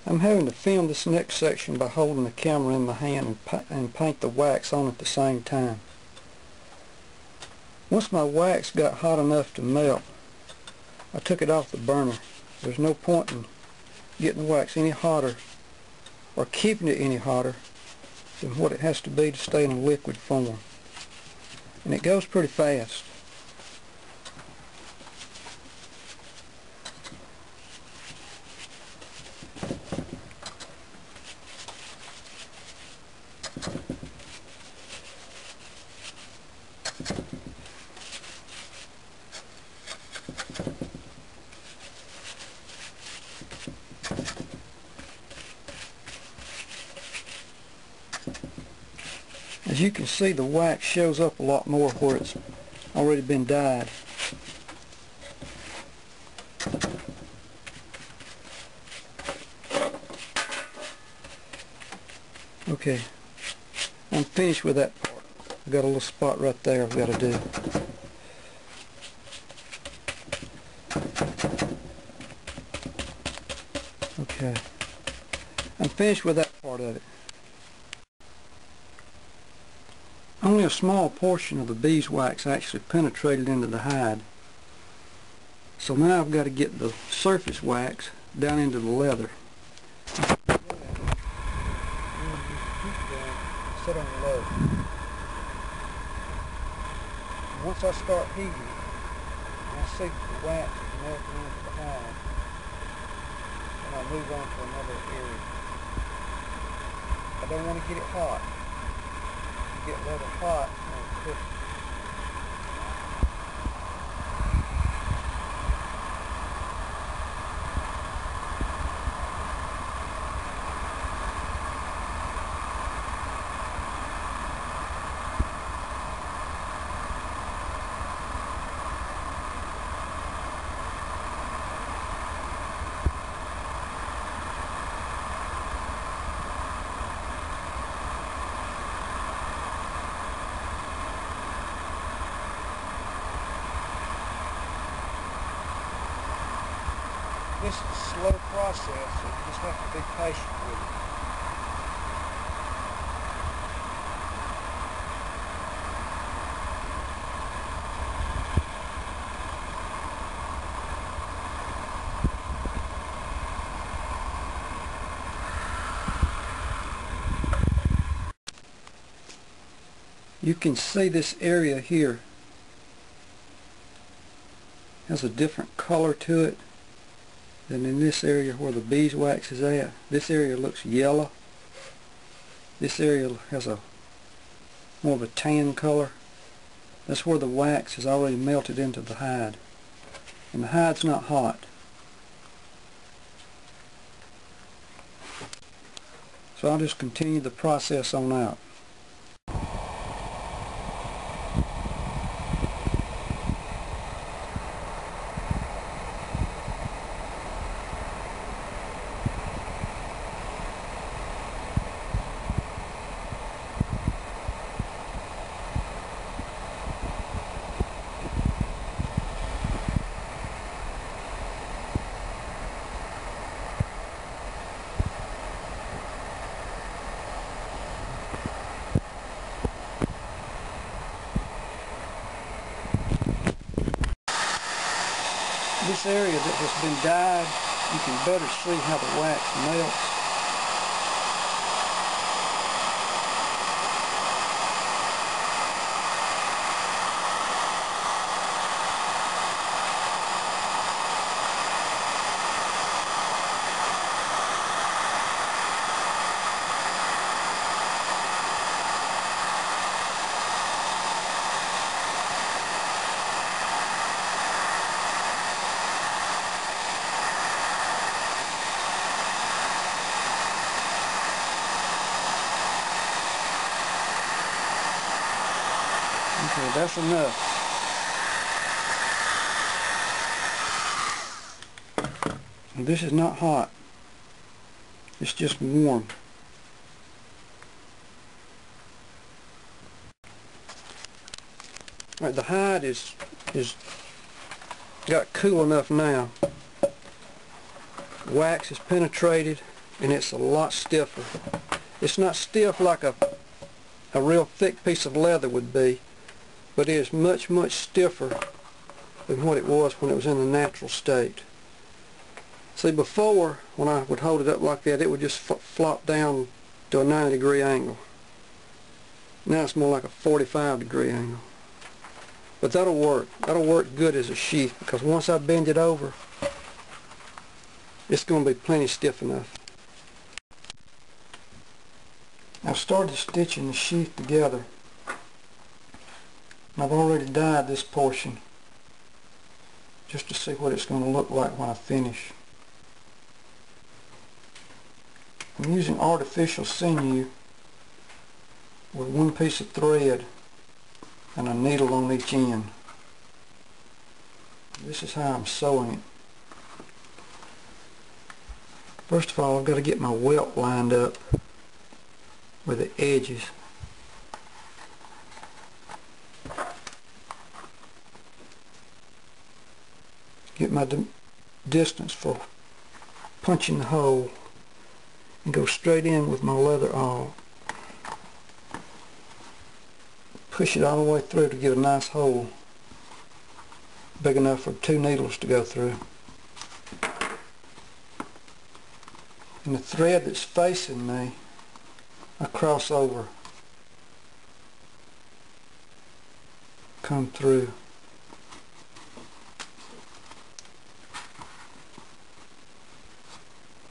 I'm having to film this next section by holding the camera in my hand and paint the wax on at the same time. Once my wax got hot enough to melt, I took it off the burner. There's no point in getting the wax any hotter or keeping it any hotter than what it has to be to stay in a liquid form. And it goes pretty fast. As you can see, the wax shows up a lot more where it's already been dyed. Okay, I'm finished with that part. I've got a little spot right there I've got to do. Okay, I'm finished with that part of it. Only a small portion of the beeswax actually penetrated into the hide. So now I've got to get the surface wax down into the leather. Set on low. Once I start heating, and I see the wax melting into the hide, and I'll move on to another area. I don't want to get it hot. Get leather hot and cook. This is a slow process, so you just have to be patient with it. You can see this area here has a different color to it than in this area where the beeswax is at. This area looks yellow. This area has a more of a tan color. That's where the wax has already melted into the hide. And the hide's not hot. So I'll just continue the process on out. This area that has been dyed, you can better see how the wax melts. Okay, that's enough. And this is not hot. It's just warm. Alright, the hide is got cool enough now. Wax is penetrated. and it's a lot stiffer. It's not stiff like a real thick piece of leather would be, but it is much, much stiffer than what it was when it was in the natural state. See, before, when I would hold it up like that, it would just flop down to a 90-degree angle. Now it's more like a 45-degree angle. But that'll work. That'll work good as a sheath, because once I bend it over, it's going to be plenty stiff enough. I've started stitching the sheath together. I've already dyed this portion just to see what it's going to look like when I finish. I'm using artificial sinew with one piece of thread and a needle on each end. This is how I'm sewing it. First of all, I've got to get my welt lined up with the edges. Get my distance for punching the hole and go straight in with my leather awl. Push it all the way through to get a nice hole big enough for 2 needles to go through. And the thread that's facing me, I cross over, come through.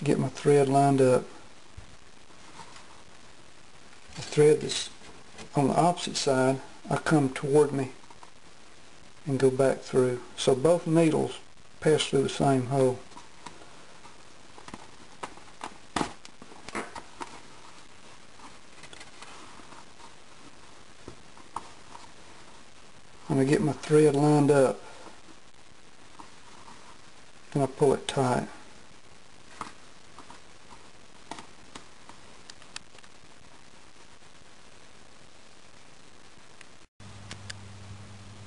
Get my thread lined up. The thread that's on the opposite side, I come toward me and go back through. So both needles pass through the same hole. When I get my thread lined up, then I pull it tight.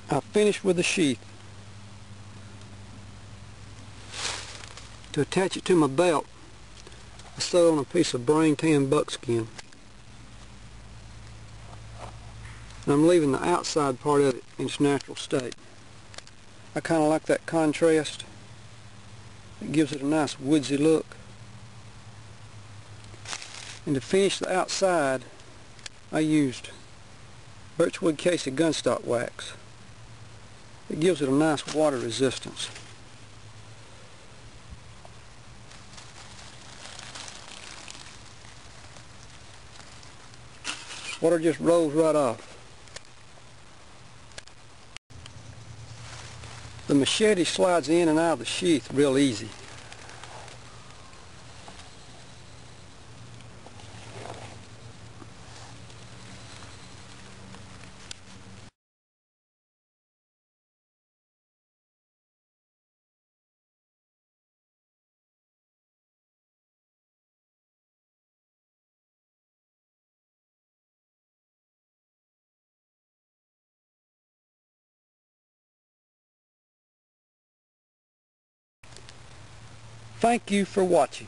I finished with the sheath. To attach it to my belt, I sew on a piece of brain tan buckskin. And I'm leaving the outside part of it in its natural state. I kind of like that contrast. It gives it a nice woodsy look. And to finish the outside, I used birchwood Casey gunstock wax. It gives it a nice water resistance. Water just rolls right off. The machete slides in and out of the sheath real easy. Thank you for watching.